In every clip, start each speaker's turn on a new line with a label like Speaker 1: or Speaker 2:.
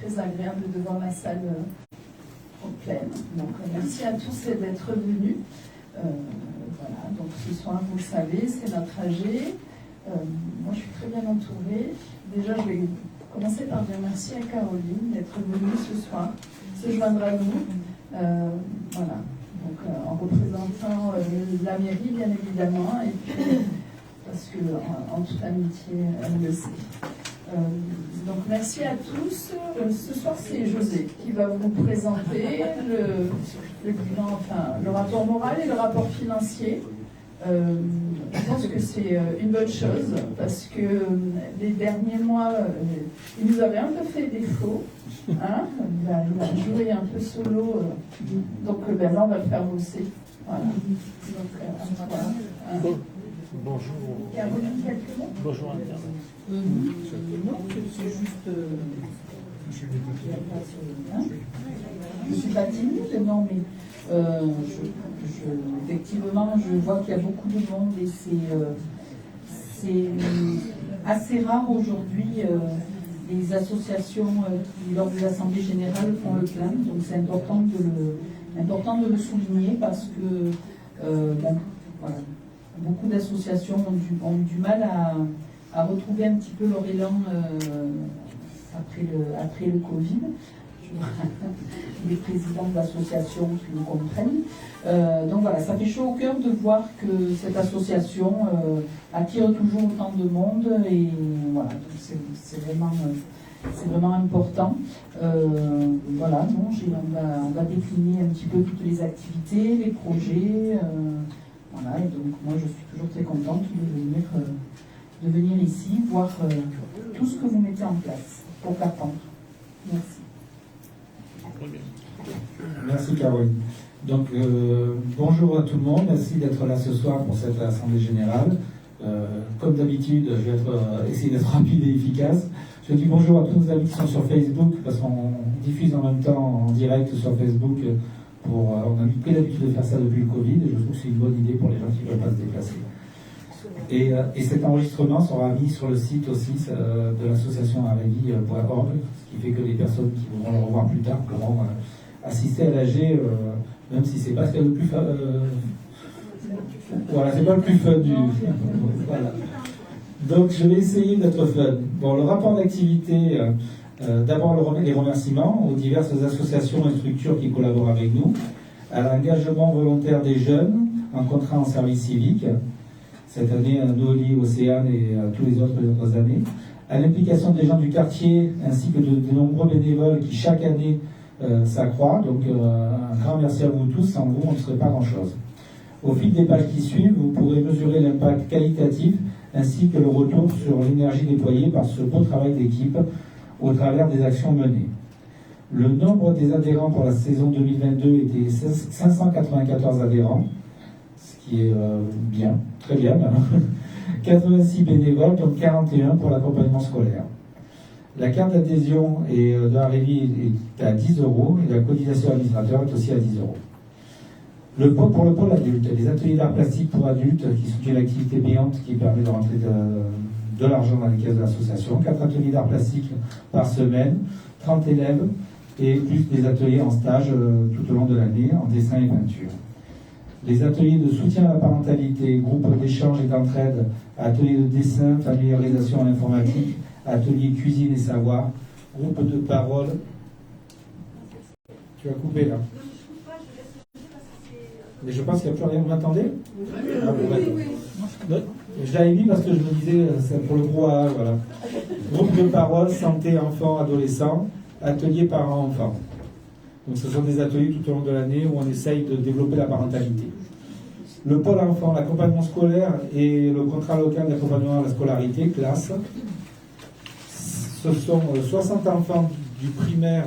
Speaker 1: très agréable de voir la salle pleine. Donc merci à tous d'être venus. Voilà, donc ce soir, vous le savez, c'est notre AG. Moi, je suis très bien entourée. Déjà, je vais commencer par dire merci à Caroline d'être venue ce soir, se joindre à nous. Voilà, donc en représentant la mairie, bien évidemment, et puis parce que en toute amitié, elle le sait. Donc merci à tous. Ce soir, c'est José qui va vous présenter le bilan, enfin le rapport moral et le rapport financier. Je pense que c'est une bonne chose parce que les derniers mois, il nous avait un peu fait défaut. Hein, il a joué un peu solo. Donc là, on va le faire bosser. Voilà. Donc, voilà.
Speaker 2: Bonjour.
Speaker 1: Caroline, quelques mots.
Speaker 2: Bonjour à
Speaker 3: non, c'est juste.
Speaker 1: Je ne suis pas timide, non, mais effectivement, je vois qu'il y a beaucoup de monde et c'est assez rare aujourd'hui les associations qui, lors des assemblées générales, font le plein. Donc c'est important de le souligner parce que bon, voilà, beaucoup d'associations ont du mal à retrouver un petit peu leur élan après le Covid. Les présidents d'associations qui nous comprennent. Donc voilà, ça fait chaud au cœur de voir que cette association attire toujours autant de monde et voilà, c'est vraiment important. Voilà, non, on va décliner un petit peu toutes les activités, les projets. Voilà, et donc moi je suis toujours très contente de venir ici, voir tout ce que vous mettez en place pour Carpente. Merci.
Speaker 4: Merci Caroline. Donc bonjour à tout le monde, merci d'être là ce soir pour cette assemblée générale. Comme d'habitude, je vais essayer d'être rapide et efficace. Je dis bonjour à tous nos amis qui sont sur Facebook parce qu'on diffuse en même temps en direct sur Facebook. On a pris l'habitude de faire ça depuis le Covid et je trouve que c'est une bonne idée pour les gens qui ne peuvent pas se déplacer. Et cet enregistrement sera mis sur le site aussi de l'association arevi.org, ce qui fait que les personnes qui voudront le revoir plus tard pourront assister à l'AG, même si c'est pas ce qu'il y a le plus fun. Voilà, c'est pas le plus fun du. Voilà. Donc je vais essayer d'être fun. Bon, le rapport d'activité, d'abord les remerciements aux diverses associations et structures qui collaborent avec nous, à l'engagement volontaire des jeunes en contrat en service civique. Cette année, Noli, Océane et tous les autres années, à l'implication des gens du quartier ainsi que de nombreux bénévoles qui chaque année s'accroît. Donc un grand merci à vous tous, sans vous on ne serait pas grand-chose. Au fil des pages qui suivent, vous pourrez mesurer l'impact qualitatif ainsi que le retour sur l'énergie déployée par ce beau travail d'équipe au travers des actions menées. Le nombre des adhérents pour la saison 2022 était 594 adhérents, ce qui est bien, très bien même. 86 bénévoles, donc 41 pour l'accompagnement scolaire. La carte d'adhésion de Arevi est à 10 € et la cotisation administrateur est aussi à 10 €. Pour le pôle adulte, les ateliers d'art plastique pour adultes, qui sont une activité payante qui permet de rentrer de l'argent dans les caisses de l'association. 4 ateliers d'art plastique par semaine, 30 élèves et plus des ateliers en stage tout au long de l'année en dessin et peinture. Les ateliers de soutien à la parentalité, groupes d'échange et d'entraide, ateliers de dessin, familiarisation en informatique, ateliers cuisine et savoir, groupe de parole. Tu vas couper là. Mais je pense qu'il n'y a plus rien. Vous m'entendez? Ah, bon, je l'avais mis parce que je me disais, c'est pour le brouhaha, voilà. Groupe de parole, santé, enfants, adolescents, ateliers parents-enfants. Donc ce sont des ateliers tout au long de l'année où on essaye de développer la parentalité. Le pôle enfant, l'accompagnement scolaire et le contrat local d'accompagnement à la scolarité, classe. Ce sont 60 enfants du primaire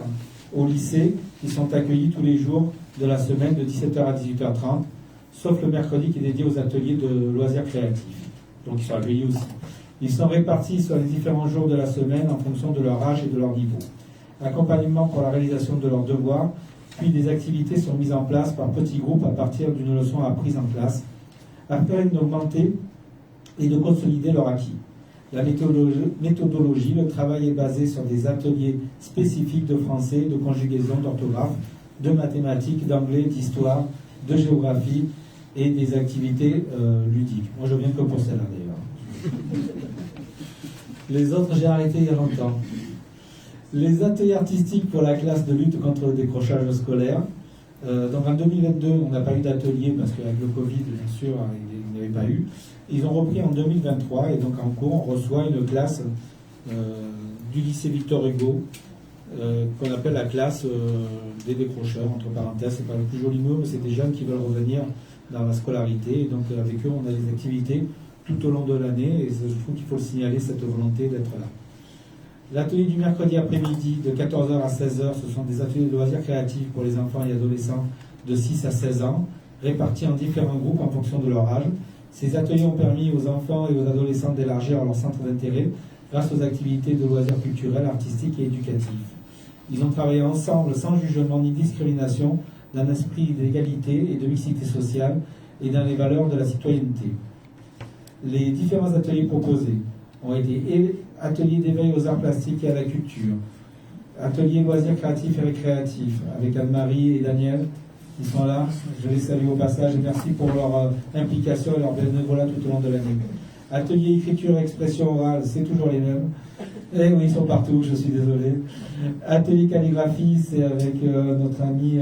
Speaker 4: au lycée qui sont accueillis tous les jours de la semaine de 17h à 18h30, sauf le mercredi qui est dédié aux ateliers de loisirs créatifs. Donc ils sont accueillis aussi. Ils sont répartis sur les différents jours de la semaine en fonction de leur âge et de leur niveau. Accompagnement pour la réalisation de leurs devoirs, puis des activités sont mises en place par petits groupes à partir d'une leçon apprise en classe, afin d'augmenter et de consolider leur acquis. La méthodologie, le travail est basé sur des ateliers spécifiques de français, de conjugaison, d'orthographe, de mathématiques, d'anglais, d'histoire, de géographie et des activités ludiques. Moi, je viens que pour celle-là, d'ailleurs. Les autres, j'ai arrêté il y a longtemps. Les ateliers artistiques pour la classe de lutte contre le décrochage scolaire. Donc en 2022, on n'a pas eu d'atelier parce qu'avec le Covid, bien sûr, il n'y avait pas eu. Ils ont repris en 2023 et donc en cours, on reçoit une classe du lycée Victor Hugo qu'on appelle la classe des décrocheurs, entre parenthèses. C'est pas le plus joli mot, mais c'est des jeunes qui veulent revenir dans la scolarité. Et donc avec eux, on a des activités tout au long de l'année et je trouve qu'il faut le signaler, cette volonté d'être là. L'atelier du mercredi après-midi de 14h à 16h, ce sont des ateliers de loisirs créatifs pour les enfants et adolescents de 6 à 16 ans, répartis en différents groupes en fonction de leur âge. Ces ateliers ont permis aux enfants et aux adolescents d'élargir leur centre d'intérêt grâce aux activités de loisirs culturels, artistiques et éducatifs. Ils ont travaillé ensemble sans jugement ni discrimination, dans un esprit d'égalité et de mixité sociale et dans les valeurs de la citoyenneté. Les différents ateliers proposés ont été ateliers d'éveil aux arts plastiques et à la culture, ateliers loisirs créatifs et récréatifs avec Anne-Marie et Daniel qui sont là. Je les salue au passage et merci pour leur implication et leur bénévolat tout au long de l'année. Atelier écriture et expression orale, c'est toujours les mêmes. Eh oui, ils sont partout, je suis désolé. Atelier calligraphie, c'est avec notre amie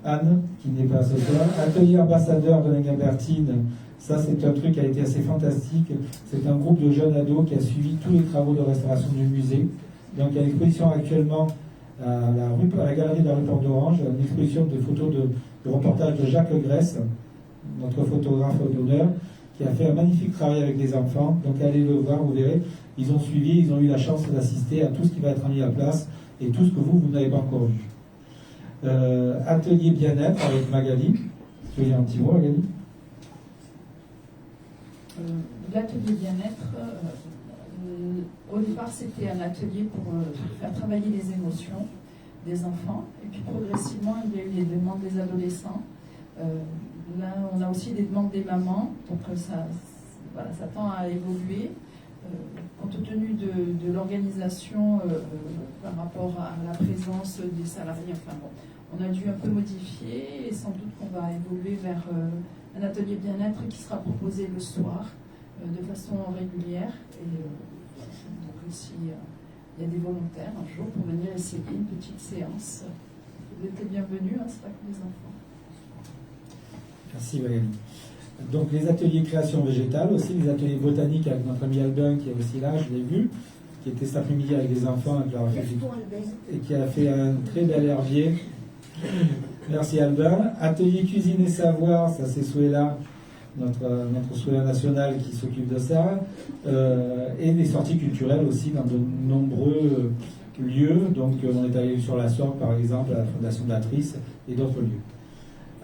Speaker 4: Anne, qui n'est pas ce soir. Atelier ambassadeur de Linguimbertine, ça c'est un truc qui a été assez fantastique. C'est un groupe de jeunes ados qui a suivi tous les travaux de restauration du musée. Donc il y a une exposition actuellement à la galerie de la rue Porte d'Orange, une exposition de photos de reportage de Jacques Grèce, notre photographe d'honneur, qui a fait un magnifique travail avec des enfants. Donc allez le voir, vous verrez. Ils ont suivi, ils ont eu la chance d'assister à tout ce qui va être mis à place et tout ce que vous n'avez pas encore vu. Atelier bien-être avec Magali. Tu veux dire un petit mot, Magali?
Speaker 1: L'atelier bien-être, au départ, c'était un atelier pour faire travailler les émotions des enfants. Et puis progressivement, il y a eu les demandes des adolescents. Là, on a aussi des demandes des mamans. Donc ça tend à évoluer. Compte tenu de l'organisation par rapport à la présence des salariés, enfin bon, on a dû un peu modifier et sans doute qu'on va évoluer vers un atelier bien-être qui sera proposé le soir de façon régulière. Et donc s'il y a des volontaires un jour pour venir essayer une petite séance, vous êtes les bienvenus, hein, c'est pas que les enfants.
Speaker 4: Merci Valérie. Donc les ateliers création végétale, aussi les ateliers botaniques avec notre ami Albin qui est aussi là, je l'ai vu, qui était cet après-midi avec des enfants et qui a fait un très bel herbier. Merci Albin. Atelier cuisine et savoir, ça c'est Souela, notre Souela national qui s'occupe de ça, et des sorties culturelles aussi dans de nombreux lieux. Donc on est allé sur la Sorgue par exemple, à la Fondation Datrice et d'autres lieux.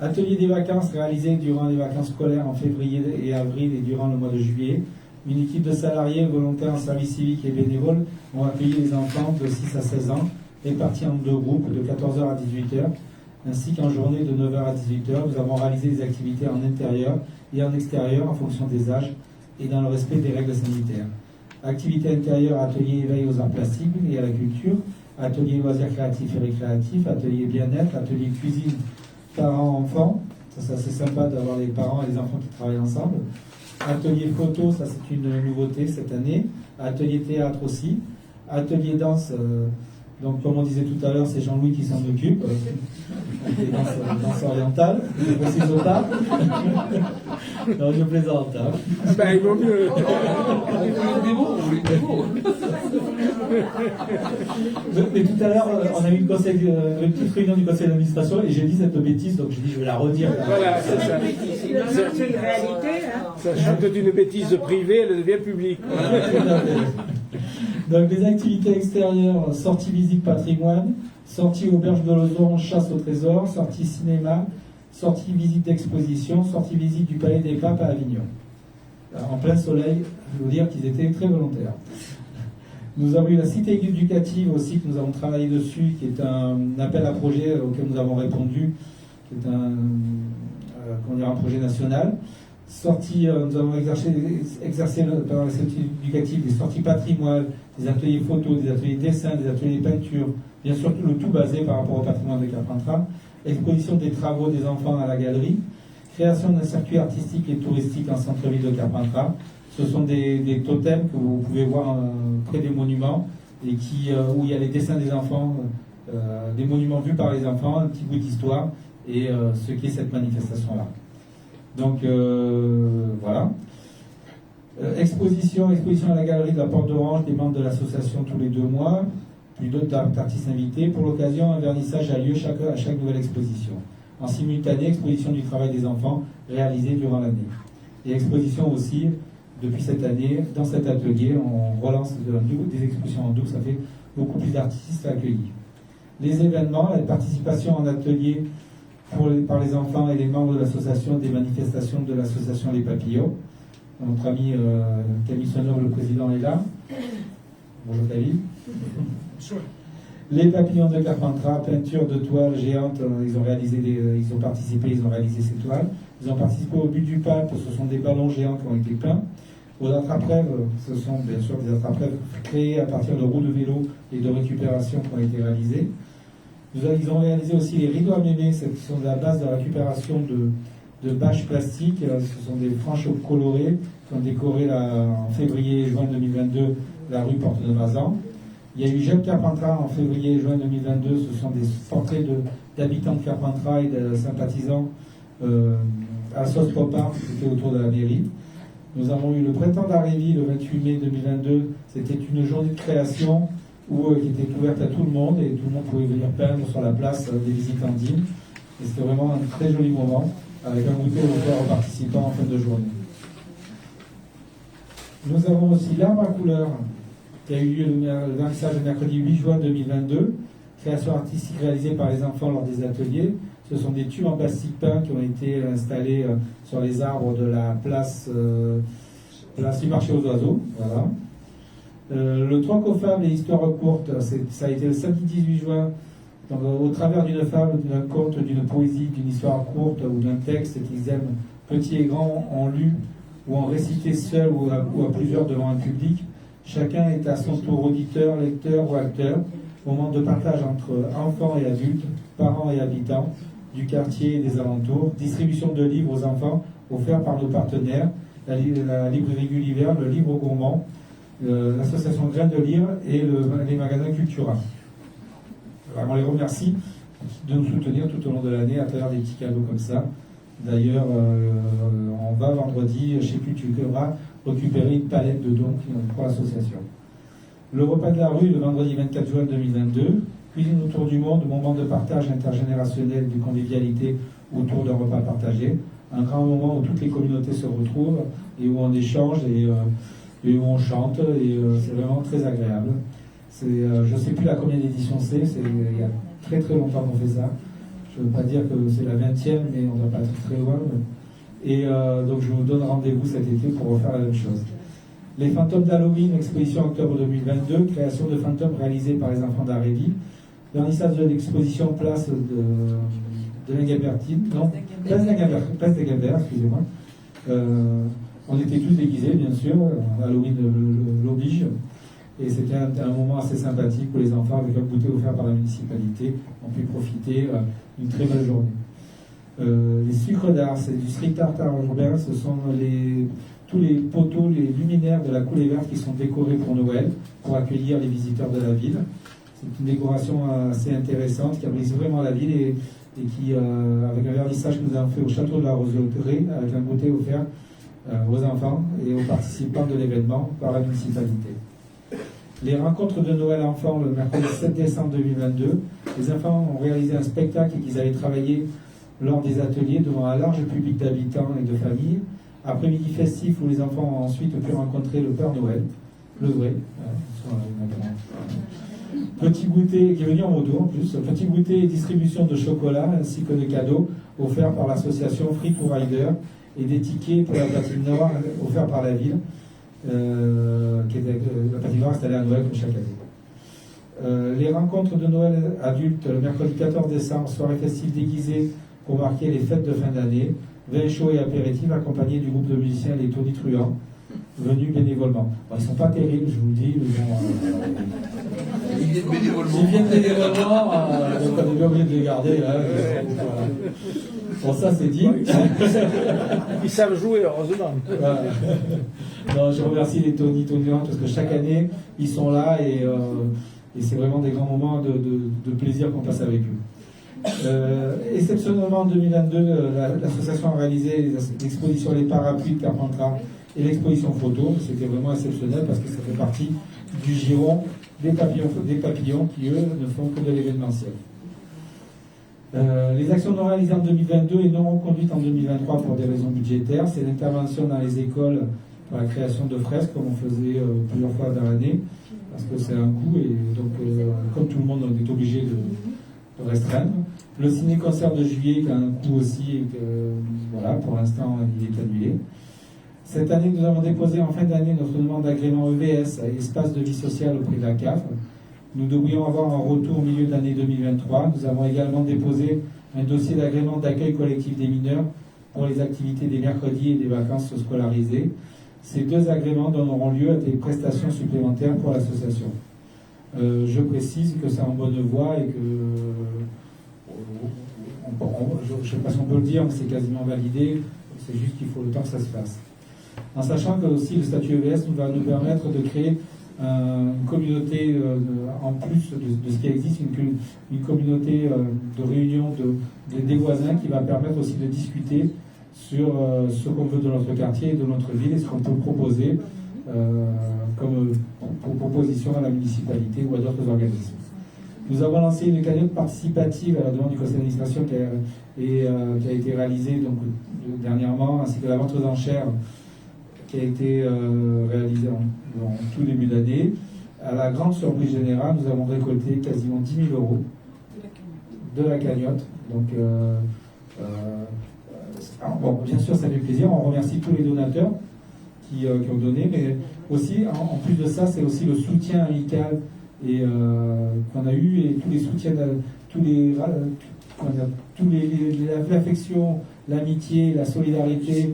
Speaker 4: Atelier des vacances réalisé durant les vacances scolaires en février et avril et durant le mois de juillet. Une équipe de salariés volontaires en service civique et bénévoles ont accueilli les enfants de 6 à 16 ans, répartis en 2 groupes de 14h à 18h, ainsi qu'en journée de 9h à 18h. Nous avons réalisé des activités en intérieur et en extérieur en fonction des âges et dans le respect des règles sanitaires. Activité intérieure, atelier éveil aux arts plastiques et à la culture, atelier loisirs créatifs et récréatifs, atelier bien-être, atelier cuisine, parents-enfants, ça c'est assez sympa d'avoir les parents et les enfants qui travaillent ensemble. Atelier photo, ça c'est une nouveauté cette année. Atelier théâtre aussi. Atelier danse, donc comme on disait tout à l'heure, c'est Jean-Louis qui s'en occupe. Danse orientale, je précise au tard. Non, je plaisante. Hein.
Speaker 2: Ben, il vaut mieux.
Speaker 4: Mais tout à l'heure, on a eu une petite réunion du conseil d'administration et j'ai dit cette bêtise, donc j'ai dit je vais la redire.
Speaker 2: Voilà, c'est ça. C'est une réalité. Hein. Sachant que d'une bêtise privée, elle devient publique.
Speaker 4: Donc des activités extérieures, sortie visite patrimoine, sortie auberge de Lozon, chasse au trésor, sortie cinéma, sortie visite d'exposition, sortie visite du Palais des Papes à Avignon. En plein soleil, je veux dire qu'ils étaient très volontaires. Nous avons eu la cité éducative aussi, que nous avons travaillé dessus, qui est un appel à projet auquel nous avons répondu, qui est un projet national. Nous avons exercé pendant les sorties éducatives des sorties patrimoine, des ateliers photo, des ateliers dessin, des ateliers peinture, bien sûr le tout basé par rapport au patrimoine de Carpentras, exposition des travaux des enfants à la galerie, création d'un circuit artistique et touristique en centre-ville de Carpentras. Ce sont des totems que vous pouvez voir près des monuments et où il y a les dessins des enfants, des monuments vus par les enfants, un petit bout d'histoire et ce qu'est cette manifestation-là. Donc voilà. Exposition à la galerie de la Porte d'Orange, des membres de l'association tous les 2 mois, puis d'autres artistes invités. Pour l'occasion, un vernissage a lieu à chaque nouvelle exposition. En simultané, exposition du travail des enfants réalisé durant l'année. Et exposition aussi, depuis cette année, dans cet atelier, on relance des expositions en double, ça fait beaucoup plus d'artistes accueillis. Les événements, la participation en atelier par les enfants et les membres de l'association, des manifestations de l'association Les Papillons. Notre ami Camille Sonor, le président, est là. Bonjour Camille. Les Papillons de Carpentras, peinture de toiles géantes, ils ont participé, ils ont réalisé ces toiles. Ils ont participé au but du pape, ce sont des ballons géants qui ont été peints. Aux attrape-rêves, ce sont bien sûr des attrape-rêves créés à partir de roues de vélo et de récupération qui ont été réalisés. Ils ont réalisé aussi les rideaux à mémé, qui sont de la base de la récupération de bâches plastiques. Ce sont des franges colorées qui ont décoré en février et juin 2022 la rue Porte de Mazan. Il y a eu Jacques Carpentras en février et juin 2022. Ce sont des portraits d'habitants de Carpentras et de sympathisants à Sauce Popard, qui était autour de la mairie. Nous avons eu le printemps d'Aréville le 28 mai 2022. C'était une journée de création qui était ouverte à tout le monde et tout le monde pouvait venir peindre sur la place des visitandines. Et c'était vraiment un très joli moment avec un goûter offert aux participants en fin de journée. Nous avons aussi l'arbre à couleurs qui a eu lieu le vernissage le mercredi 8 juin 2022. Création artistique réalisée par les enfants lors des ateliers. Ce sont des tubes en plastique peint qui ont été installés sur les arbres de la place du marché aux oiseaux. Voilà. Le Trois fables et histoires courtes, ça a été le samedi 18 juin, donc, au travers d'une fable, d'un conte, d'une poésie, d'une histoire courte ou d'un texte qu'ils aiment, petits et grands, ont lu ou ont récité seul ou à plusieurs devant un public. Chacun est à son tour auditeur, lecteur ou acteur. Moment de partage entre enfants et adultes, parents et habitants du quartier et des alentours. Distribution de livres aux enfants offerts par nos partenaires, la librairie Gulliver, le livre gourmand, l'association Graines de Lire et les magasins Cultura. Alors, on les remercie de nous soutenir tout au long de l'année à travers des petits cadeaux comme ça. D'ailleurs, on va vendredi chez Cultura récupérer une palette de dons pour l'association. Le repas de la rue, le vendredi 24 juin 2022. Cuisine autour du monde, moment de partage intergénérationnel, de convivialité autour d'un repas partagé. Un grand moment où toutes les communautés se retrouvent et où on échange et où on chante. Et c'est vraiment très agréable. Je ne sais plus à combien d'éditions c'est. Il y a très très longtemps qu'on fait ça. Je ne veux pas dire que c'est la 20e, mais on ne va pas être très loin. Et donc je vous donne rendez-vous cet été pour refaire la même chose. Les fantômes d'Halloween, exposition octobre 2022, création de fantômes réalisés par les enfants d'Aréville. Vernissage de l'exposition place de l'Ingabertine. Non, place des Gabert, excusez-moi. On était tous déguisés, bien sûr. Halloween l'oblige. Et c'était un moment assez sympathique où les enfants, avec un goûter offert par la municipalité, ont pu profiter d'une très belle journée. Les sucres d'art, c'est du street art urbain. Ce sont tous les poteaux, les luminaires de la coulée verte qui sont décorés pour Noël, pour accueillir les visiteurs de la ville. C'est une décoration assez intéressante qui brise vraiment la ville et qui, avec un vernissage que nous avons fait au château de la Roseraie, avec un goûter offert aux enfants et aux participants de l'événement par la municipalité. Les rencontres de Noël enfants le mercredi 7 décembre 2022. Les enfants ont réalisé un spectacle qu'ils avaient travaillé lors des ateliers devant un large public d'habitants et de familles. Après-midi festif où les enfants ont ensuite pu rencontrer le Père Noël, le vrai. Petit goûter, qui est venu en moto en plus, petit goûter et distribution de chocolat ainsi que de cadeaux offerts par l'association Free to Rider et des tickets pour la patinoire offerts par la ville, qui était la patinoire installée à Noël comme chaque année. Les rencontres de Noël adultes le mercredi 14 décembre, soirée festive déguisée pour marquer les fêtes de fin d'année. Vin chaud et apéritif accompagnés du groupe de musiciens Les Tonitruants, venus bénévolement. Bon, ils ne sont pas terribles, je vous le dis. Ils viennent bénévolement, donc on est bien obligé de les garder. Là, voilà. Bon, ça c'est dit.
Speaker 2: Ils savent jouer, heureusement.
Speaker 4: Voilà. Non, je remercie les Tonitruants parce que chaque année, ils sont là et c'est vraiment des grands moments de plaisir qu'on passe avec eux. Exceptionnellement en 2022, l'association a réalisé l'exposition Les Parapluies de Carpentras et l'exposition photo. C'était vraiment exceptionnel parce que ça fait partie du giron des papillons qui, eux, ne font que de l'événementiel. Les actions non réalisées en 2022 et non reconduites en 2023 pour des raisons budgétaires, c'est l'intervention dans les écoles pour la création de fresques, comme on faisait plusieurs fois dans l'année, parce que c'est un coût et donc, comme tout le monde, on est obligé de restreindre. Le ciné-concert de juillet qui a un coût aussi, et que, voilà, pour l'instant, il est annulé. Cette année, nous avons déposé en fin d'année notre demande d'agrément EVS, espace de vie sociale auprès de la CAF. Nous devrions avoir un retour au milieu de l'année 2023. Nous avons également déposé un dossier d'agrément d'accueil collectif des mineurs pour les activités des mercredis et des vacances scolarisées. Ces deux agréments donneront lieu à des prestations supplémentaires pour l'association. Je précise que c'est en bonne voie et que, je ne sais pas si on peut le dire, mais c'est quasiment validé. C'est juste qu'il faut le temps que ça se fasse. En sachant que aussi le statut EVS va nous permettre de créer une communauté, en plus de ce qui existe, une communauté de réunion des voisins qui va permettre aussi de discuter sur ce qu'on veut de notre quartier et de notre ville et ce qu'on peut proposer comme proposition à la municipalité ou à d'autres organismes. Nous avons lancé une cagnotte participative à la demande du conseil d'administration qui a été réalisée donc, dernièrement, ainsi que la vente aux enchères qui a été réalisée en tout début d'année. À la grande surprise générale, nous avons récolté quasiment 10 000 euros de la cagnotte. Donc, bon, bien sûr, ça fait plaisir. On remercie tous les donateurs qui ont donné, mais aussi, en plus de ça, c'est aussi le soutien amical qu'on a eu et tous les soutiens, l'affection, l'amitié, la solidarité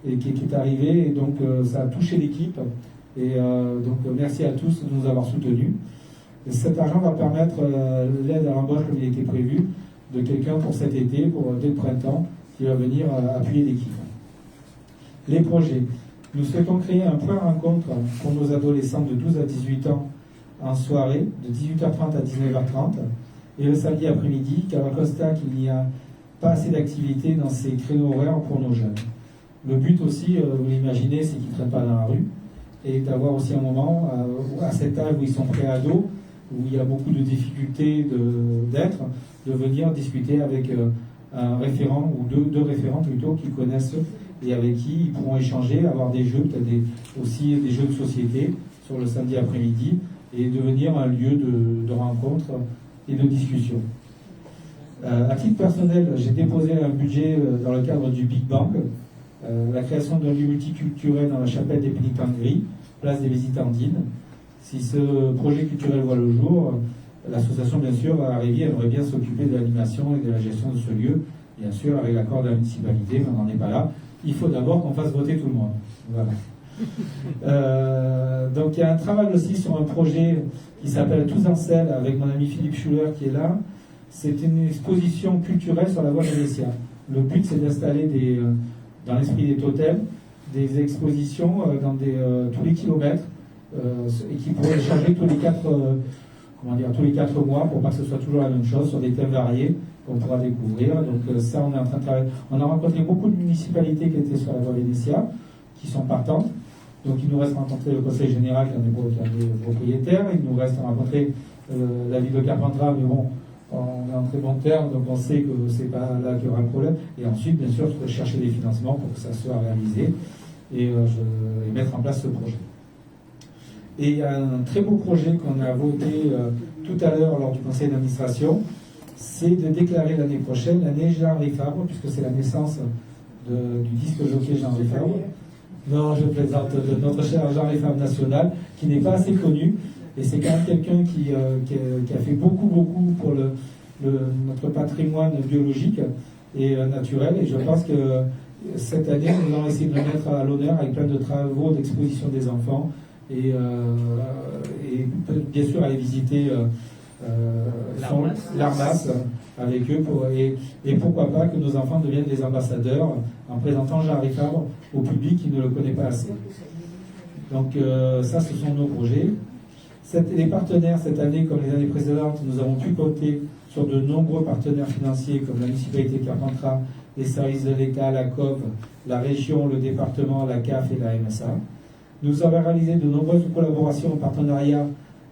Speaker 4: et qui est arrivée. Et donc, ça a touché l'équipe. Et donc, merci à tous de nous avoir soutenus. Et cet argent va permettre l'aide à l'embauche, comme il était prévu, de quelqu'un pour cet été, dès le printemps, qui va venir appuyer l'équipe. Les projets. Nous souhaitons créer un point rencontre pour nos adolescents de 12 à 18 ans en soirée, de 18h30 à 19h30, et le samedi après-midi, car on constate qu'il n'y a pas assez d'activité dans ces créneaux horaires pour nos jeunes. Le but aussi, vous l'imaginez, c'est qu'ils ne traînent pas dans la rue, et d'avoir aussi un moment, à cet âge où ils sont pré-ados, où il y a beaucoup de difficultés d'être, de venir discuter avec un référent, ou deux référents plutôt, qu'ils connaissent, et avec qui ils pourront échanger, avoir des jeux, peut-être aussi des jeux de société sur le samedi après-midi, et devenir un lieu de rencontre et de discussion. À titre personnel, j'ai déposé un budget dans le cadre du Big Bang, la création d'un lieu multiculturel dans la chapelle des Pénitentiaires, place des Visitandines. Si ce projet culturel voit le jour, l'association, bien sûr, aimerait bien s'occuper de l'animation et de la gestion de ce lieu, bien sûr, avec l'accord de la municipalité, mais on n'en est pas là. Il faut d'abord qu'on fasse voter tout le monde. Voilà. Donc il y a un travail aussi sur un projet qui s'appelle Tous en selle avec mon ami Philippe Schuller qui est là. C'est une exposition culturelle sur la voie Vénétia. Le but c'est d'installer dans l'esprit des totems des expositions dans tous les kilomètres et qui pourraient changer tous les 4 mois pour pas que ce soit toujours la même chose sur des thèmes variés qu'on pourra découvrir. Donc ça on est en train de travailler. On a rencontré beaucoup de municipalités qui étaient sur la voie Vénétia qui sont partantes. Donc il nous reste à rencontrer le conseil général qui en est propriétaire, il nous reste à rencontrer la ville de Carpentras, mais bon, on est en très bon terme, donc on sait que c'est pas là qu'il y aura le problème. Et ensuite, bien sûr, chercher des financements pour que ça soit réalisé et mettre en place ce projet. Et il y a un très beau projet qu'on a voté tout à l'heure lors du conseil d'administration, c'est de déclarer l'année prochaine l'année Jean-Henri Fabre, puisque c'est la naissance du disque jockey Jean-Henri Fabre. Non, je plaisante, de notre cher Jean-Henri Fabre national, qui n'est pas assez connu, et c'est quand même quelqu'un qui a fait beaucoup pour notre patrimoine biologique, et naturel. Et je pense que cette année, nous allons essayer de le mettre à l'honneur avec plein de travaux d'exposition des enfants et bien sûr aller visiter l'Armas avec eux et pourquoi pas que nos enfants deviennent des ambassadeurs en présentant Jean-Henri Fabre au public qui ne le connaît pas assez. Donc ça, ce sont nos projets. Les partenaires cette année, comme les années précédentes, nous avons pu compter sur de nombreux partenaires financiers comme la municipalité de Carpentras, les services de l'État, la COV, la région, le département, la CAF et la MSA. Nous avons réalisé de nombreuses collaborations en partenariat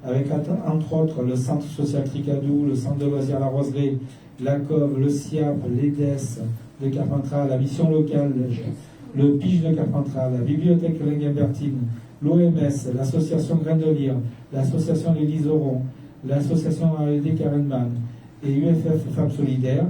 Speaker 4: avec, entre autres, le Centre social Tricadou, le Centre de loisirs La Roseraie, la COV, le SIAP, l'EDES de Carpentras, la mission locale, le PIGE de Carpentras, la bibliothèque Lenguembertine, l'OMS, l'association Graines de Lyre, l'association Les Liserons, l'association AED Karenman et UFF Femmes Solidaires,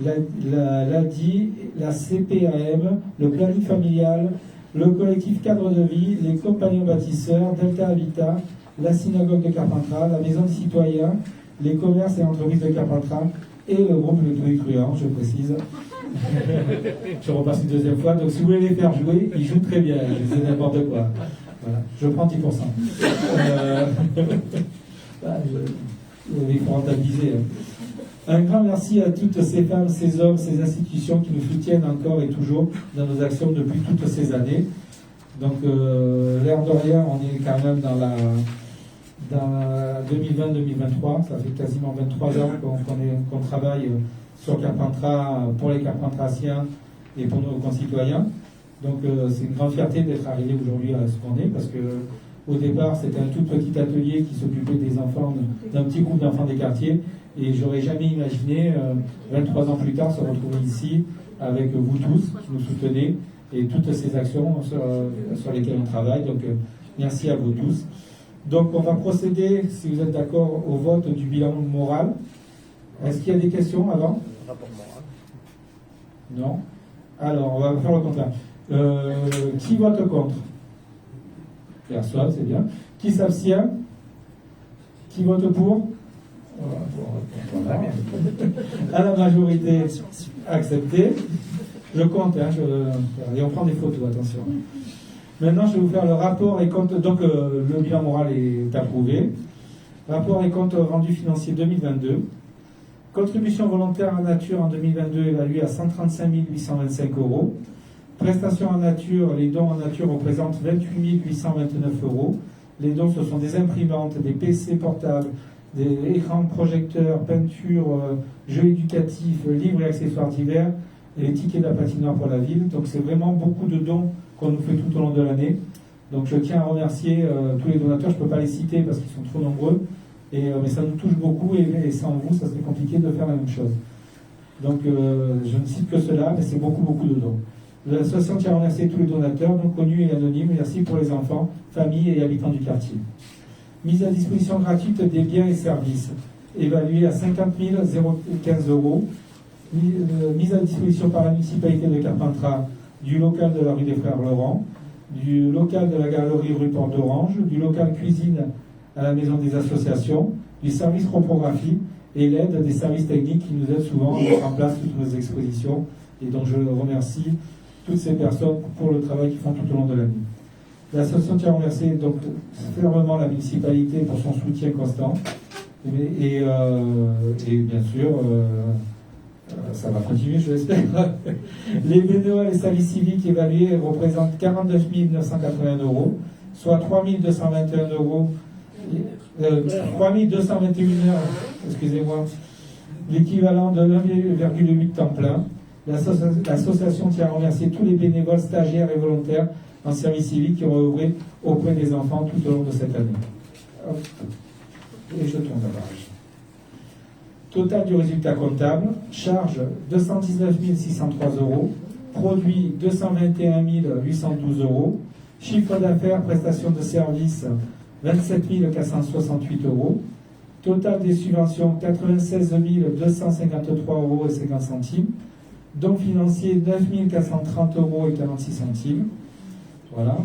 Speaker 4: l'ADI, la CPAM, le planning familial, le collectif Cadre de Vie, les compagnons bâtisseurs, Delta Habitat, la synagogue de Carpentras, la maison des citoyens, les commerces et entreprises de Carpentras et le groupe Le Truand, je précise. Je repasse une deuxième fois. Donc si vous voulez les faire jouer, ils jouent très bien. Je disais n'importe quoi. Voilà. Je prends 10%. Il faut rentabiliser. Un grand merci à toutes ces femmes, ces hommes, ces institutions qui nous soutiennent encore et toujours dans nos actions depuis toutes ces années. Donc, l'air de rien, on est quand même dans 2020-2023. Ça fait quasiment 23 ans qu'on travaille sur Carpentras, pour les Carpentrasiens et pour nos concitoyens. Donc, c'est une grande fierté d'être arrivé aujourd'hui à ce qu'on est, parce que au départ, c'était un tout petit atelier qui s'occupait des enfants, d'un petit groupe d'enfants des quartiers. Et j'aurais jamais imaginé, 23 ans plus tard, se retrouver ici avec vous tous qui nous soutenez et toutes ces actions sur lesquelles on travaille. Donc, merci à vous tous. Donc, on va procéder, si vous êtes d'accord, au vote du bilan moral. Est-ce qu'il y a des questions avant?
Speaker 2: Rapport moral.
Speaker 4: Non. Alors, on va faire le contraire. Qui vote contre? Personne, c'est bien. Qui s'abstient? Qui vote pour? Voilà. À la majorité acceptée. Je compte, et on prend des photos, attention. Maintenant, je vais vous faire le rapport et compte. Donc, le bilan moral est approuvé. Rapport et compte rendu financier 2022. Contribution volontaire en nature en 2022 évaluée à 135 825 €. Prestations en nature, les dons en nature représentent 28 829 €. Les dons, ce sont des imprimantes, des PC portables, des écrans projecteurs, peintures, jeux éducatifs, livres et accessoires divers, et les tickets de la patinoire pour la ville. Donc c'est vraiment beaucoup de dons qu'on nous fait tout au long de l'année. Donc je tiens à remercier tous les donateurs. Je ne peux pas les citer parce qu'ils sont trop nombreux, mais ça nous touche beaucoup et sans vous, ça serait compliqué de faire la même chose. Donc je ne cite que cela, mais c'est beaucoup, beaucoup de dons. L'association tient à remercier tous les donateurs, non connus et anonymes. Merci pour les enfants, familles et habitants du quartier. Mise à disposition gratuite des biens et services, évalués à 50 015 €. Mise à disposition par la municipalité de Carpentras du local de la rue des Frères Laurent, du local de la galerie rue Porte d'Orange, du local cuisine à la maison des associations, du service reprographie et l'aide des services techniques qui nous aident souvent à mettre en place toutes nos expositions et dont je remercie toutes ces personnes pour le travail qu'ils font tout au long de l'année. L'association tient à remercier donc fermement la municipalité pour son soutien constant et bien sûr ça va continuer, je l'espère. Les bénévoles et services civiques évalués représentent 49 981 €, soit 3 221 €, 3 221 heures, excusez-moi, l'équivalent de 1,8 temps plein. L'association tient à remercier tous les bénévoles, stagiaires et volontaires en service civique qui ont œuvré auprès des enfants tout au long de cette année. Hop. Et je tourne la page. Total du résultat comptable, charge 219 603 €, produit 221 812 €, chiffre d'affaires, prestations de services 27 468 €, total des subventions 96 253,50 €, dons financiers 9 430 €46. Voilà.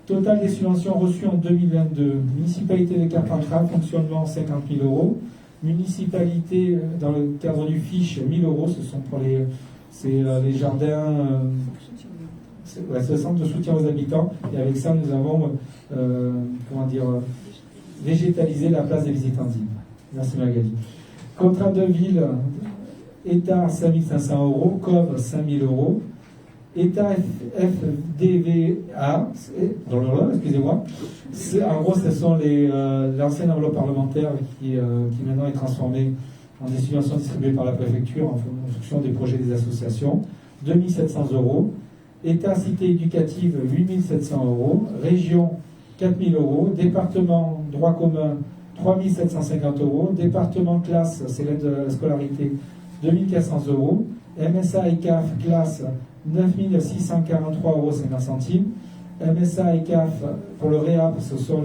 Speaker 4: Total des subventions reçues en 2022. Municipalité de Carpentras, fonctionnement 50 000 €. Municipalité, dans le cadre du fiche, 1 000 €, ce sont pour C'est les jardins, c'est le centre de soutien aux habitants. Et avec ça, nous avons, végétalisé la place des Visitandines. Merci Magali. Contrat de ville, État 5 500 €, COV 5 000 €. État FDVA, excusez-moi. En gros, ce sont l'ancienne enveloppe parlementaire qui maintenant est transformée en des subventions distribuées par la préfecture en fonction des projets des associations. 2 700 €. État cité éducative, 8 700 €. Région, 4 000 €. Département droit commun, 3 750 €. Département classe, c'est l'aide à la scolarité, 2 400 €. MSA et CAF classe, 9 643,50 €. MSA et CAF pour le REAP, ce sont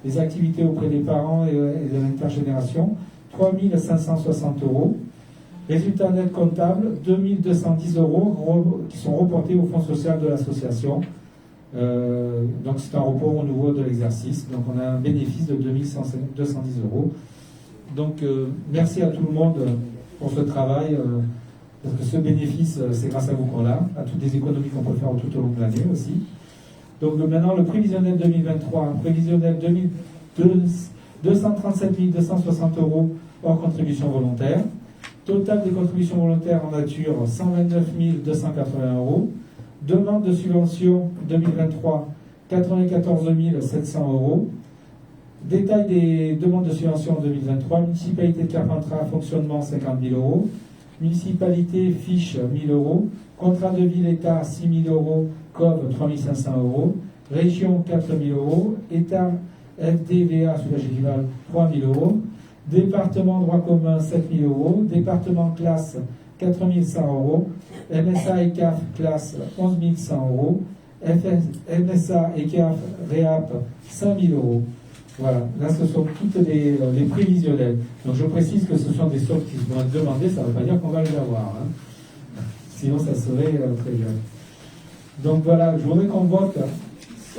Speaker 4: les activités auprès des parents et de l'intergénération, 3 560 €. Résultat net comptable, 2 210 € qui sont reportés au fonds social de l'association. Donc c'est un report au niveau de l'exercice. Donc on a un bénéfice de 2 210 €. Donc merci à tout le monde pour ce travail. Parce que ce bénéfice, c'est grâce à vous qu'on l'a, à toutes les économies qu'on peut faire tout au long de l'année aussi. Donc maintenant, le prévisionnel 2023, prévisionnel 237 260 € hors contribution volontaire. Total des contributions volontaires en nature, 129 280 €. Demande de subvention 2023, 94 700 €. Détail des demandes de subvention en 2023. Municipalité de Carpentras, fonctionnement 50 000 €. Municipalité, fiche 1 000 €. Contrat de ville État 6 000 €. COV 3 500 €. Région 4 000 €. État FDVA, soulage équivalent 3 000 €. Département droit commun 7 000 €. Département classe 4 100 €. MSA et CAF classe 11 100 €. MSA et CAF REAP 5 000 €. Voilà, là ce sont toutes les prévisionnels. Donc je précise que ce sont des sommes qui vont être demandées, ça ne veut pas dire qu'on va les avoir. Hein. Sinon ça serait très grave. Donc voilà, je voudrais qu'on vote,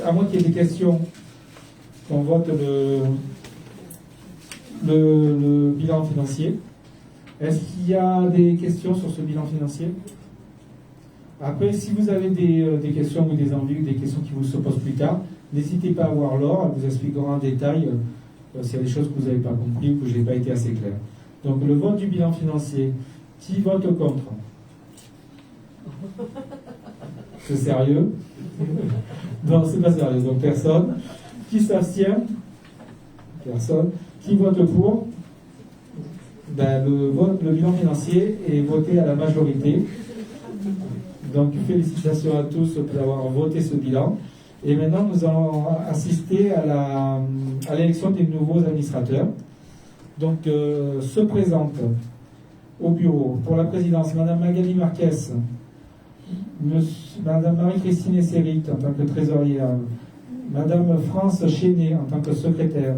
Speaker 4: à moins qu'il y ait des questions, qu'on vote le bilan financier. Est-ce qu'il y a des questions sur ce bilan financier? Après, si vous avez des questions ou des envies, des questions qui vous se posent plus tard, n'hésitez pas à voir Laure, elle vous expliquera en détail s'il y a des choses que vous n'avez pas compris ou que je n'ai pas été assez clair. Donc le vote du bilan financier, qui vote contre? C'est sérieux? Non, c'est pas sérieux, donc personne. Qui s'abstient? Personne. Qui vote pour? Le bilan financier est voté à la majorité. Donc félicitations à tous pour avoir voté ce bilan. Et maintenant, nous allons assister à l'élection des nouveaux administrateurs. Donc, se présente au bureau pour la présidence Madame Magali Marquez, Madame Marie-Christine Essérit en tant que trésorière, Madame France Chénet en tant que secrétaire,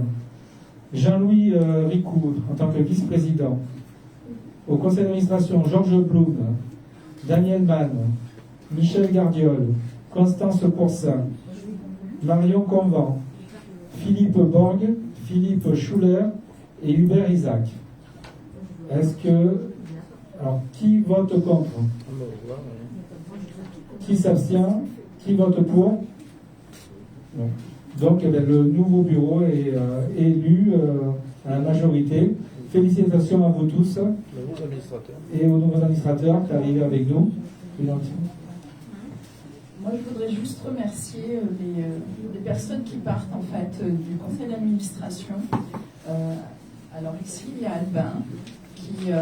Speaker 4: Jean-Louis Ricourt en tant que vice-président. Au conseil d'administration, Georges Blum, Daniel Mann, Michel Gardiol, Constance Coursin, Marion Convent, Philippe Borg, Philippe Schuller et Hubert Isaac. Est-ce que... Alors, qui vote contre? Qui s'abstient? Qui vote pour? Non. Donc, le nouveau bureau est élu à la majorité. Félicitations à vous tous et aux nouveaux administrateurs qui arrivent avec nous.
Speaker 1: Moi, je voudrais juste remercier les personnes qui partent en fait du conseil d'administration. Alors ici, il y a Albin qui, qui est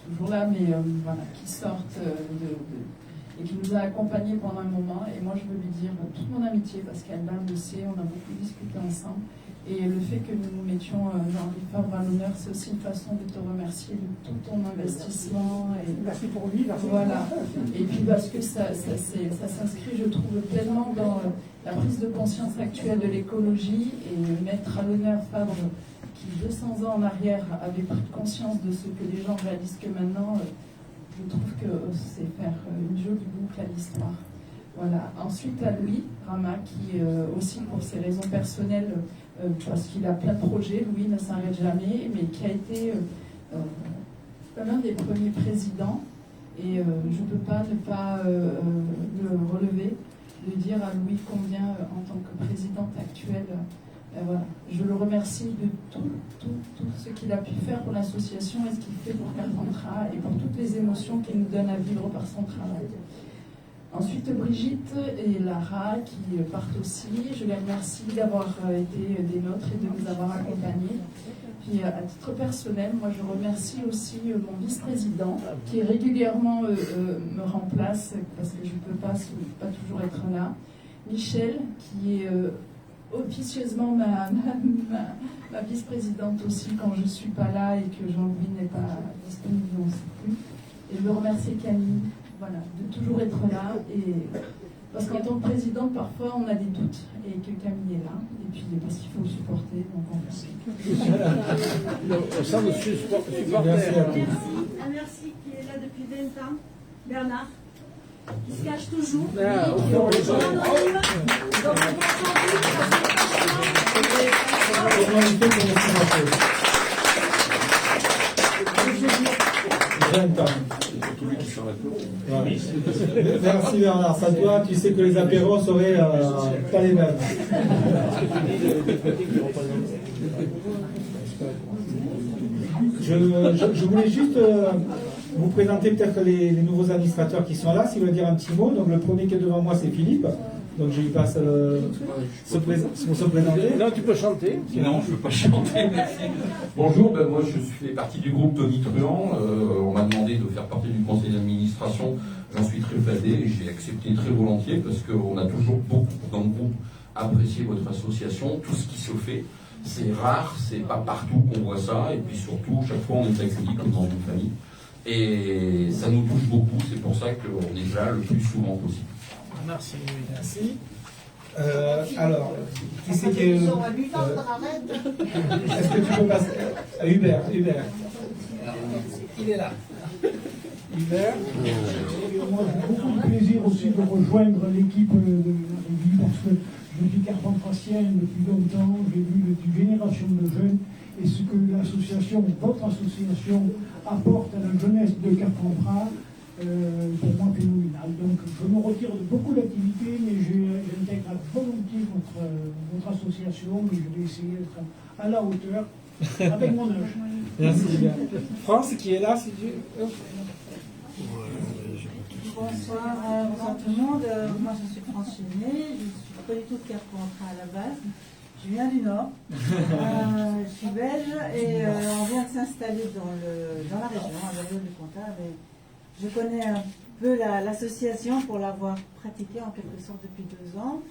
Speaker 1: toujours là, mais voilà, qui sortent et qui nous a accompagnés pendant un moment. Et moi, je veux lui dire toute mon amitié parce qu'Albin le sait, on a beaucoup discuté ensemble. Et le fait que nous nous mettions Jean-Henri Fabre à l'honneur, c'est aussi une façon de te remercier de tout ton investissement. Et
Speaker 3: merci pour lui. Merci.
Speaker 1: Voilà. Et puis parce que ça s'inscrit, je trouve, pleinement dans la prise de conscience actuelle de l'écologie et mettre à l'honneur Fabre, qui 200 ans en arrière avait pris conscience de ce que les gens réalisent que maintenant, je trouve que c'est faire une jolie boucle à l'histoire. Voilà. Ensuite, à Louis Rama, qui aussi pour ses raisons personnelles, parce qu'il a plein de projets, Louis ne s'arrête jamais, mais qui a été l'un des premiers présidents, et je ne peux pas ne pas le relever, de dire à Louis combien, en tant que présidente actuelle, voilà, je le remercie de tout ce qu'il a pu faire pour l'association et ce qu'il fait pour Carpentras et pour toutes les émotions qu'il nous donne à vivre par son travail. Ensuite, Brigitte et Lara qui partent aussi. Je les remercie d'avoir été des nôtres et de nous avoir accompagnés. Puis, à titre personnel, moi, je remercie aussi mon vice-président qui régulièrement me remplace parce que je ne peux pas toujours être là. Michel, qui est officieusement ma vice-présidente aussi quand je ne suis pas là et que Jean-Louis n'est pas disponible, on ne sait plus. Et je remercie Camille. Voilà, de toujours être là, et parce qu'en tant que présidente, parfois on a des doutes, et que Camille est là, et puis parce qu'il faut le supporter, donc on fait.
Speaker 2: Ça me supporte.
Speaker 5: Merci, qui est là depuis 20 ans, Bernard, qui se cache toujours.
Speaker 4: Ouais. Merci Bernard, ça toi, tu sais que les apéros seraient pas les mêmes. Je voulais juste vous présenter peut-être les nouveaux administrateurs qui sont là, s'ils veulent dire un petit mot. Donc le premier qui est devant moi, c'est Philippe. Donc je lui passe se présenter.
Speaker 2: Non, tu peux chanter.
Speaker 6: Non, je ne peux pas chanter, merci. Bonjour, moi je fais partie du groupe Tony Truand. On m'a demandé de faire partie du conseil d'administration. J'en suis très flatté. J'ai accepté très volontiers parce qu'on a toujours beaucoup dans le groupe apprécié votre association. Tout ce qui se fait, c'est rare, c'est pas partout qu'on voit ça. Et puis surtout, chaque fois on est accueilli comme dans une famille. Et ça nous touche beaucoup. C'est pour ça qu'on est là le plus souvent possible.
Speaker 2: Merci.
Speaker 4: Merci. Alors, qui c'est qui est... Est-ce que tu peux passer à Hubert? Il est là. Hubert.
Speaker 7: Moi, j'ai beaucoup de plaisir aussi de rejoindre l'équipe de la Régie parce que je suis carpentracien depuis longtemps, j'ai vu une génération de jeunes et ce que l'association, votre association, apporte à la jeunesse de Carpentras. Pour moi phénoménal. Donc je me retire de beaucoup d'activités, mais j'intègre volontiers votre association et je vais essayer d'être à la hauteur avec mon âge.
Speaker 4: Merci bien. France qui est là, si tu...
Speaker 8: Bonsoir, bonsoir tout le monde. Moi je suis France Chenet, je ne suis pas du tout de Carpentras à la base. Je viens du Nord, je suis belge et on vient de s'installer dans la région, à Bailleul-du-Comtat. Je connais un peu l'association pour l'avoir pratiquée en quelque sorte depuis 2 ans,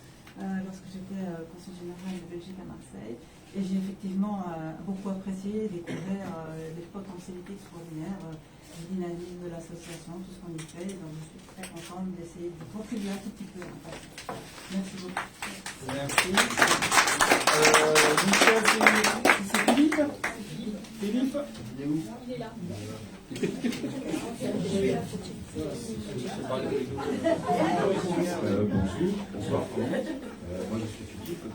Speaker 8: lorsque j'étais conseiller général de Belgique à Marseille. Et j'ai effectivement beaucoup apprécié, découvert des potentialités extraordinaires, le dynamisme de l'association, tout ce qu'on y fait. Donc je suis très contente d'essayer de contribuer un tout petit peu. En fait. Merci beaucoup.
Speaker 4: Merci. C'est Philippe. Philippe, il est où? Il est là.
Speaker 9: Bonsoir. Moi je suis Philippe.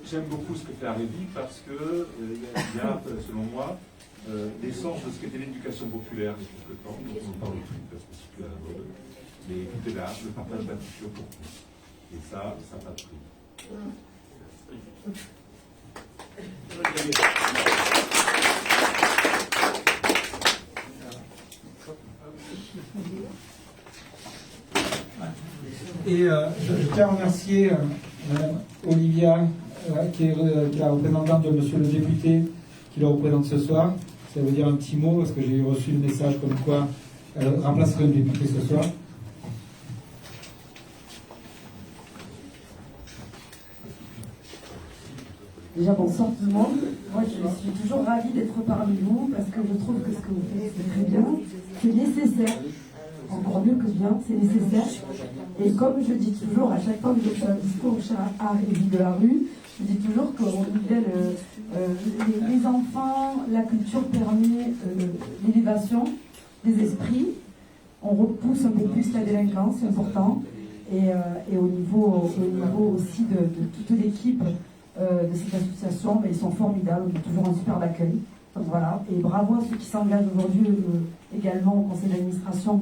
Speaker 9: J'aime beaucoup ce que fait Arébi parce que il y a, selon moi, l'essence de ce qu'était l'éducation populaire il y a quelque temps. Donc on parle de trucs parce que c'est plus à la mode. Mais tout est là, le partage de la culture pour tous. Et ça n'a pas de prix.
Speaker 4: Et je tiens à remercier Olivia, qui est la représentante de monsieur le député, qui le représente ce soir. Ça veut dire un petit mot, parce que j'ai reçu le message comme quoi elle remplacerait le député ce soir.
Speaker 10: Déjà, bonsoir tout le monde. Moi, je suis toujours ravie d'être parmi vous parce que je trouve que ce que vous faites, c'est très bien. C'est nécessaire. Encore mieux que bien, c'est nécessaire. Et comme je dis toujours, à chaque fois que je fais un discours à Régie de la rue, je dis toujours qu'au niveau les enfants, la culture permet l'élévation des esprits. On repousse un peu plus la délinquance, c'est important. Et au niveau aussi de toute l'équipe de cette association, mais ils sont formidables, on a toujours un superbe accueil. Donc voilà, et bravo à ceux qui s'engagent aujourd'hui également au conseil d'administration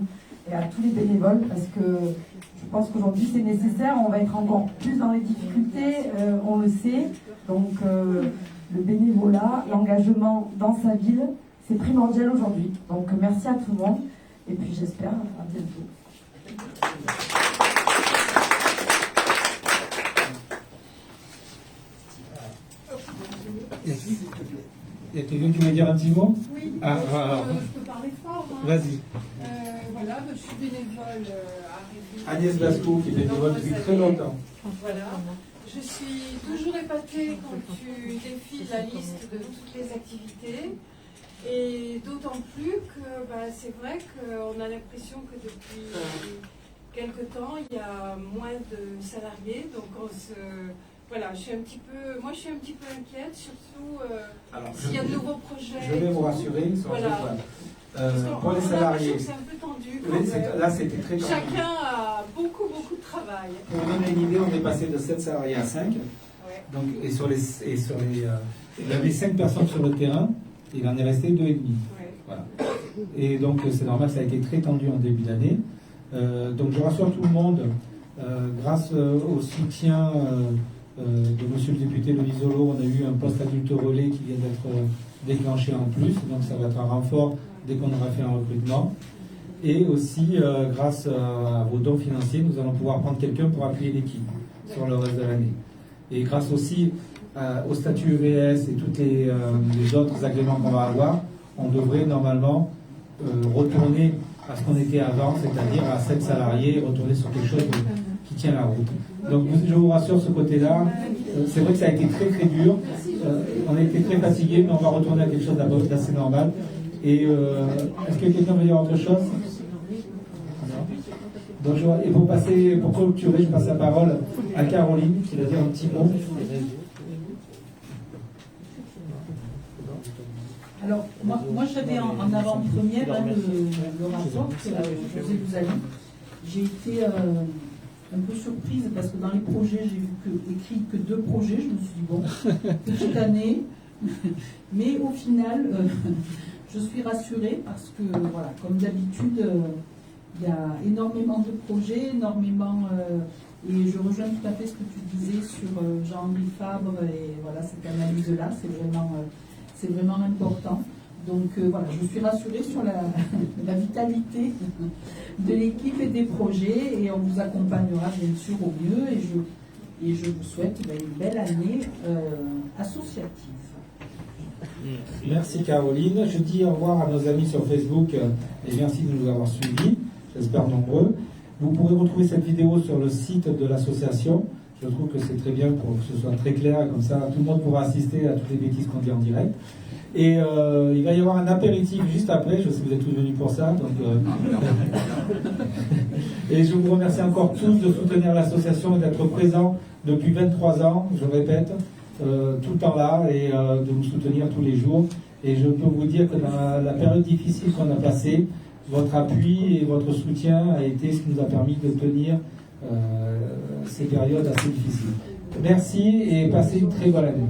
Speaker 10: et à tous les bénévoles, parce que je pense qu'aujourd'hui c'est nécessaire, on va être encore plus dans les difficultés, on le sait. Donc le bénévolat, l'engagement dans sa ville, c'est primordial aujourd'hui. Donc merci à tout le monde, et puis j'espère à bientôt.
Speaker 4: Il y a quelqu'un qui veut dire un petit mot?
Speaker 11: Oui,
Speaker 4: alors,
Speaker 11: je peux parler fort. Hein.
Speaker 4: Vas-y.
Speaker 11: Voilà, je suis bénévole à Réville.
Speaker 4: Agnès Blasco, qui est bénévole depuis très longtemps.
Speaker 11: Voilà. Je suis toujours épatée quand tu défiles la liste de toutes les activités. Et d'autant plus que c'est vrai qu'on a l'impression que depuis quelque temps, il y a moins de salariés. Donc voilà, je suis un petit peu inquiète, surtout s'il y a de nouveaux projets.
Speaker 4: Je vais vous rassurer sur pour les salariés.
Speaker 11: C'est un peu tendu.
Speaker 4: Là, c'était très tendu.
Speaker 11: Chacun a beaucoup de travail.
Speaker 4: Pour vous donner une idée, on est passé de 7 salariés à 5. Ouais. Donc, il y avait 5 personnes sur le terrain, il en est resté 2,5. Ouais. Voilà. Et donc, c'est normal, ça a été très tendu en début d'année. Donc, je rassure tout le monde, grâce au soutien de monsieur le député Louis Zolo, on a eu un poste adulte relais qui vient d'être déclenché en plus, donc ça va être un renfort dès qu'on aura fait un recrutement. Et aussi, grâce à vos dons financiers, nous allons pouvoir prendre quelqu'un pour appuyer l'équipe sur le reste de l'année. Et grâce aussi au statut EVS et tous les autres agréments qu'on va avoir, on devrait normalement retourner à ce qu'on était avant, c'est-à-dire à 7 salariés, retourner sur quelque chose qui tient la route. Donc je vous rassure, ce côté-là, c'est vrai que ça a été très très dur, on a été très fatigués, mais on va retourner à quelque chose d'assez normal. Et est-ce que quelqu'un veut dire autre chose? Donc, et pour clôturer, je passe la parole à Caroline, qui va dire un petit mot.
Speaker 3: Alors, moi j'avais en avant-première le rapport que José vous a lu. J'ai été un peu surprise parce que dans les projets, j'ai vu écrit que 2 projets. Je me suis dit, bon, petite année. Mais au final, je suis rassurée parce que, voilà, comme d'habitude, il y a énormément de projets, et je rejoins tout à fait ce que tu disais sur Jean-Henri Fabre et voilà, cette analyse-là, c'est vraiment important. Donc voilà, je suis rassurée sur la vitalité de l'équipe et des projets, et on vous accompagnera bien sûr au mieux, et je vous souhaite une belle année associative.
Speaker 4: Merci Caroline. Je dis au revoir à nos amis sur Facebook et merci de nous avoir suivis, j'espère nombreux. Vous pourrez retrouver cette vidéo sur le site de l'association. Je trouve que c'est très bien pour que ce soit très clair, comme ça tout le monde pourra assister à toutes les bêtises qu'on dit en direct. Et il va y avoir un apéritif juste après, je sais que vous êtes tous venus pour ça. Donc, et je vous remercie encore tous de soutenir l'association et d'être présents depuis 23 ans, je répète, tout le temps là, et de nous soutenir tous les jours. Et je peux vous dire que dans la période difficile qu'on a passée, votre appui et votre soutien a été ce qui nous a permis de tenir ces périodes assez difficiles. Merci et passez une très bonne année.